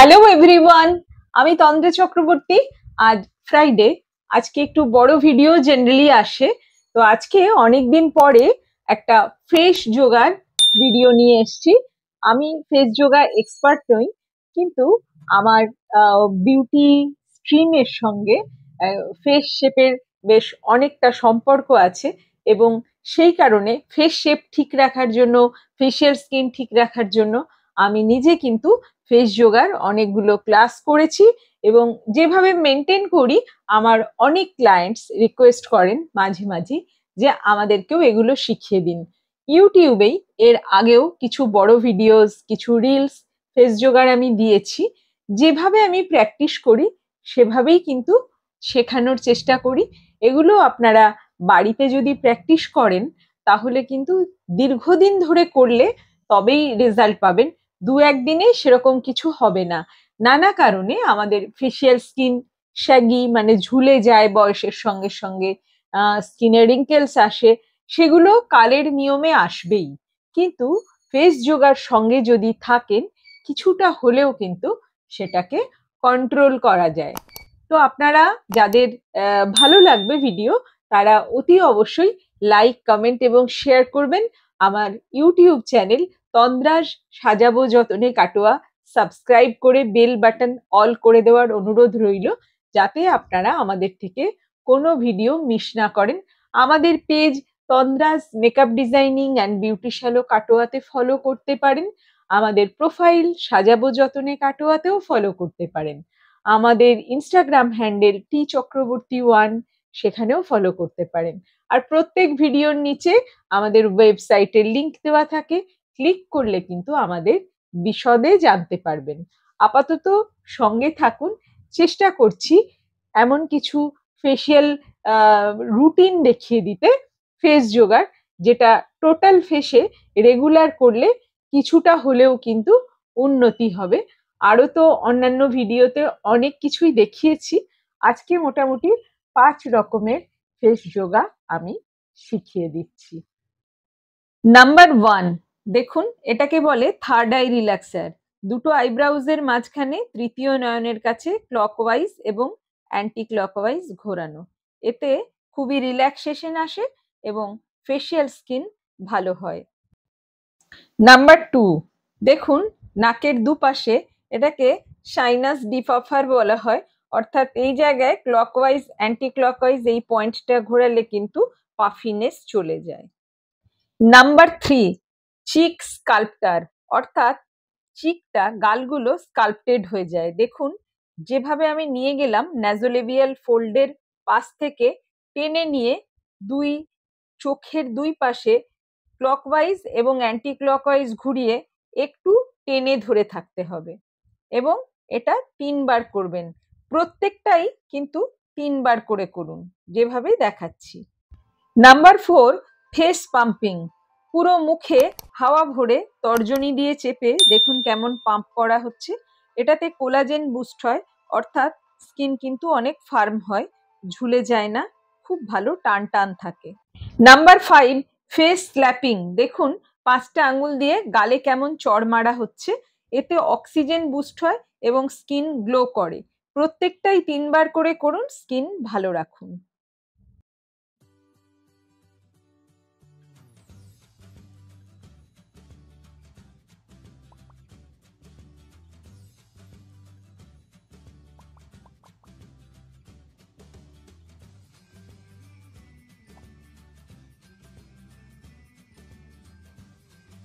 Hello everyone, আমি তন্দ্রা চক্রবর্তী। আজ Friday, আজকে একটু বড় ভিডিও জেনারেলি আসে, তো আজকে অনেকদিন পরে একটা ফেস যোগার ভিডিও নিয়ে এসেছি। আমি ফেস যোগা এক্সপার্ট নই, কিন্তু আমার বিউটি স্ট্রিমের সঙ্গে ফেস শেপের বেশ অনেকটা সম্পর্ক আছে, এবং সেই কারণে ফেস শেপ ঠিক রাখার জন্য, ফেসিয়াল স্কিন ঠিক রাখার জন্য আমি নিজে কিন্তু ফেস যোগার অনেকগুলো ক্লাস করেছি, এবং যেভাবে মেনটেন করি আমার অনেক ক্লায়েন্টস রিকোয়েস্ট করেন মাঝে মাঝে যে আমাদেরকেও এগুলো শিখিয়ে দিন। ইউটিউবেই এর আগেও কিছু বড় ভিডিওস, কিছু রিলস ফেস যোগার আমি দিয়েছি। যেভাবে আমি প্র্যাকটিস করি সেভাবেই কিন্তু শেখানোর চেষ্টা করি। এগুলো আপনারা বাড়িতে যদি প্র্যাকটিস করেন তাহলে কিন্তু দীর্ঘদিন ধরে করলে তবেই রেজাল্ট পাবেন। দু একদিনে সেরকম কিছু হবে না। নানা কারণে আমাদের ফেসিয়াল স্কিন শ্যাগি, মানে ঝুলে যায় বয়সের সঙ্গে সঙ্গে, স্কিনে রিঙ্কেলস আসে, সেগুলো কালের নিয়মে আসবেই। কিন্তু ফেস যোগার সঙ্গে যদি থাকেন কিছুটা হলেও কিন্তু সেটাকে কন্ট্রোল করা যায়। তো আপনারা যাদের ভালো লাগবে ভিডিও, তারা অতি অবশ্যই লাইক, কমেন্ট এবং শেয়ার করবেন। আমার ইউটিউব চ্যানেল তন্দ্রাস সাজাবো যতনে কাটোয়া সাবস্ক্রাইব করে বেল বাটন অল করে দেওয়ার অনুরোধ রইল, যাতে আপনারা আমাদের থেকে কোনো ভিডিও মিস না করেন। আমাদের page Tandra's makeup designing and beauty শ্যালো কাটোয়াতে ফলো করতে পারেন। আমাদের প্রোফাইল সাজাবো যতনে কাটোয়াতেও ফলো করতে পারেন। আমাদের ইনস্টাগ্রাম হ্যান্ডেল টি চক্রবর্তী 1, সেখানেও ফলো করতে পারেন। আর প্রত্যেক ভিডিওর নিচে আমাদের ওয়েবসাইটের লিংক দেওয়া থাকে, ক্লিক করলে কিন্তু আমাদের বিশদে জানতে পারবেন। আপাতত সঙ্গে থাকুন। চেষ্টা করছি এমন কিছু ফেসিয়াল রুটিন দেখিয়ে দিতে ফেস যোগার, যেটা টোটাল ফেসে রেগুলার করলে কিছুটা হলেও কিন্তু উন্নতি হবে। আরো তো অন্যান্য ভিডিওতে অনেক কিছুই দেখিয়েছি, আজকে মোটামুটি 5 রকমের ফেস যোগা আমি শিখিয়ে দিচ্ছি। নাম্বার 1, দেখুন এটাকে বলে থার্ড আই রিল্যাক্সার। দুটো আইব্রাউজের মাঝখানে তৃতীয় নয়নের কাছে ক্লকওয়াইজ এবং অ্যান্টি ক্লকওয়াইজ ঘোরানো। এতে খুবই রিল্যাক্সেশন আসে এবং ফেসিয়াল স্কিন ভালো হয়। নাম্বার 2, দেখুন নাকের দুপাশে, এটাকে সাইনাস ডিফাফার বলা হয়, অর্থাৎ এই জায়গায় ক্লকওয়াইজ অ্যান্টি ক্লকওয়াইজ এই পয়েন্টটা ঘোরালে কিন্তু পাফিনেস চলে যায়। নাম্বার 3, চিক স্কাল্পটার, অর্থাৎ চিকটা, গালগুলো স্কাল্পটেড হয়ে যায়। দেখুন যেভাবে আমি নিয়ে গেলাম ন্যাজোলেবিয়াল ফোল্ডের পাশ থেকে টেনে নিয়ে দুই চোখের দুই পাশে ক্লকওয়াইজ এবং অ্যান্টি ক্লকওয়াইজ ঘুরিয়ে একটু টেনে ধরে থাকতে হবে, এবং এটা 3 বার করবেন। প্রত্যেকটাই কিন্তু 3 বার করে করুন, যেভাবে দেখাচ্ছি। Number 4, face pumping. পুরো মুখে হাওয়া ভরে তর্জনী দিয়ে চেপে দেখুন কেমন পাম্প করা হচ্ছে। এটাতে কোলাজেন বুস্ট হয়, অর্থাৎ স্কিন কিন্তু অনেক ফার্ম হয়, ঝুলে যায় না, খুব ভালো টান টান থাকে। Number 5, face slapping. দেখুন 5টা আঙুল দিয়ে গালে কেমন চড় মারা হচ্ছে। এতে অক্সিজেন বুস্ট হয় এবং স্কিন গ্লো করে। প্রত্যেকটাই 3 বার করে করুন, স্কিন ভালো রাখুন।